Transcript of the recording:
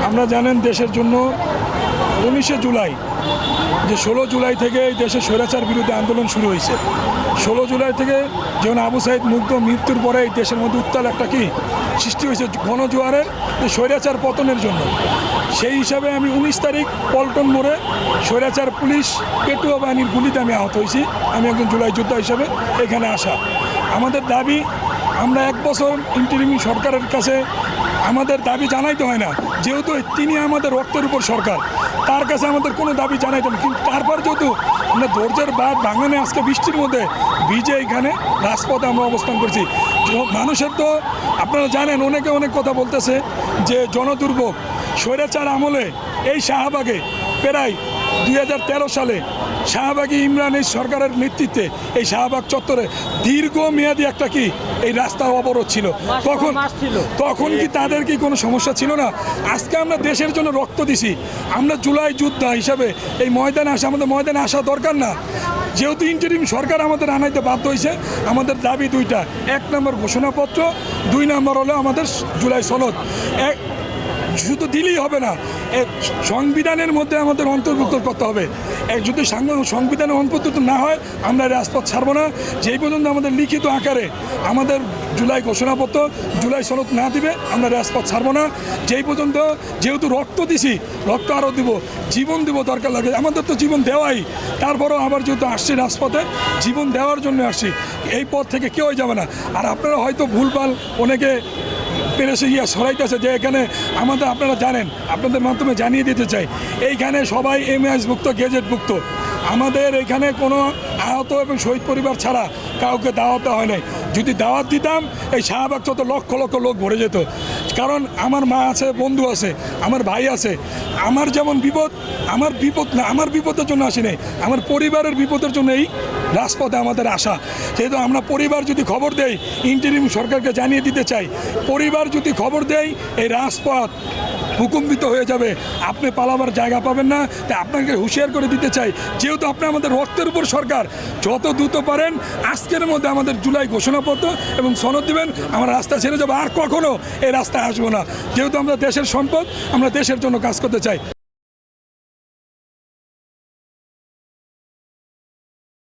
আমরা জানেন দেশের জন্য 19শে জুলাই যে 16 জুলাই থেকে এই দেশে স্বৈরাচার বিরুদ্ধে আন্দোলন শুরু হয়েছে। 16 জুলাই থেকে যেমন আবু সাইদ মুগ্ধ মৃত্যুর পরে এই দেশের মধ্যে উত্তাল একটা কি সৃষ্টি হয়েছে গণজোয়ারের, যে স্বৈরাচার পতনের জন্য। সেই হিসাবে আমি 19 তারিখ পল্টন মোড়ে স্বৈরাচার পুলিশ পেটুয়া বাহিনীর গুলিতে আমি আহত হয়েছি। আমি একজন জুলাই যোদ্ধা হিসাবে এখানে আসা। আমাদের দাবি, আমরা 1 বছর ইন্টারিম সরকারের কাছে আমাদের দাবি জানাইতে হয় না, যেহেতু তিনি আমাদের রক্তের উপর সরকার, তার কাছে আমাদের কোনো দাবি জানাইতে না। কিন্তু তারপর যেহেতু আমরা ধৈর্যের বাদ ভাঙানে আজকে বৃষ্টির মধ্যে ভিজে এখানে রাজপথে আমরা অবস্থান করছি। মানুষের তো আপনারা জানেন অনেকে অনেক কথা বলতেছে যে জনদুর্ভোগ। স্বৈরাচার আমলে এই শাহবাগে প্রায় 2013 সালে শাহবাগী ইমরানের সরকারের নেতৃত্বে এই শাহবাগ চত্বরে দীর্ঘমেয়াদী একটা কি এই রাস্তার অবরোধ ছিল। তখন কি তাদের কি কোনো সমস্যা ছিল না? আজকে আমরা দেশের জন্য রক্ত দিছি, আমরা জুলাই যোদ্ধা হিসাবে এই ময়দানে আসা, আমাদের ময়দানে আসা দরকার না? যেহেতু ইন্টারিম সরকার আমাদের আনাইতে বাধ্য হয়েছে, আমাদের দাবি 2টা। 1 নম্বর ঘোষণাপত্র, 2 নম্বর হলো আমাদের জুলাই সনদ। শুধু দিলেই হবে না, সংবিধানের মধ্যে আমাদের অন্তর্ভুক্ত করতে হবে। যদি সংবিধানে অন্তর্ভুক্ত না হয় আমরা রাজপথ ছাড়বো না। যেই পর্যন্ত আমাদের লিখিত আকারে আমাদের জুলাই ঘোষণাপত্র, জুলাই সনদ না দিবে আমরা রাজপথ ছাড়বো না। যেই পর্যন্ত, যেহেতু রক্ত দিছি, রক্ত আরও দিব, জীবন দিব দরকার লাগে, আমাদের তো জীবন দেওয়াই। তারপরেও আবার যেহেতু আসছি রাজপথে, জীবন দেওয়ার জন্য আসছি, এই পথ থেকে কেউই যাবে না। আর আপনারা হয়তো ভুলভাল অনেকে পেরেছে সরাইতেছে যে এখানে আমাদের, আপনারা জানেন, আপনাদের মাধ্যমে জানিয়ে দিতে চাই, এইখানে সবাই এমএসভুক্ত, গেজেটভুক্ত। আমাদের এখানে কোনো আহত এবং শহীদ পরিবার ছাড়া কাউকে দাওয়াত দেওয়া হয় নাই। যদি দাওয়াত দিতাম এই শাহবাগ তো লক্ষ লক্ষ লোক ভরে যেত। কারণ আমার মা আছে, বন্ধু আছে, আমার ভাই আছে। আমার যেমন বিপদ, আমার বিপদ না, আমার বিপদের জন্য আসি নাই, আমার পরিবারের বিপদের জন্য এই রাজপথে আমাদের আসা। যেহেতু আমরা পরিবার যদি খবর দেই, ইন্টারিম সরকারকে জানিয়ে দিতে চাই, পরিবার যদি খবর দেয় এই রাজপথ হুকুমবিত হয়ে যাবে, আপনি পালাবার জায়গা পাবেন না। তাই আপনাকে হুঁশিয়ার করে দিতে চাই, যেহেতু আপনি আমাদের রক্তের উপর সরকার, যত দ্রুত পারেন আজকের মধ্যে আমাদের জুলাই ঘোষণাপত্র এবং সনদ দিবেন, আমরা রাস্তা ছেড়ে যাবো, আর কখনো এই রাস্তায় আসবো না। যেহেতু আমরা দেশের সম্পদ, আমরা দেশের জন্য কাজ করতে চাই।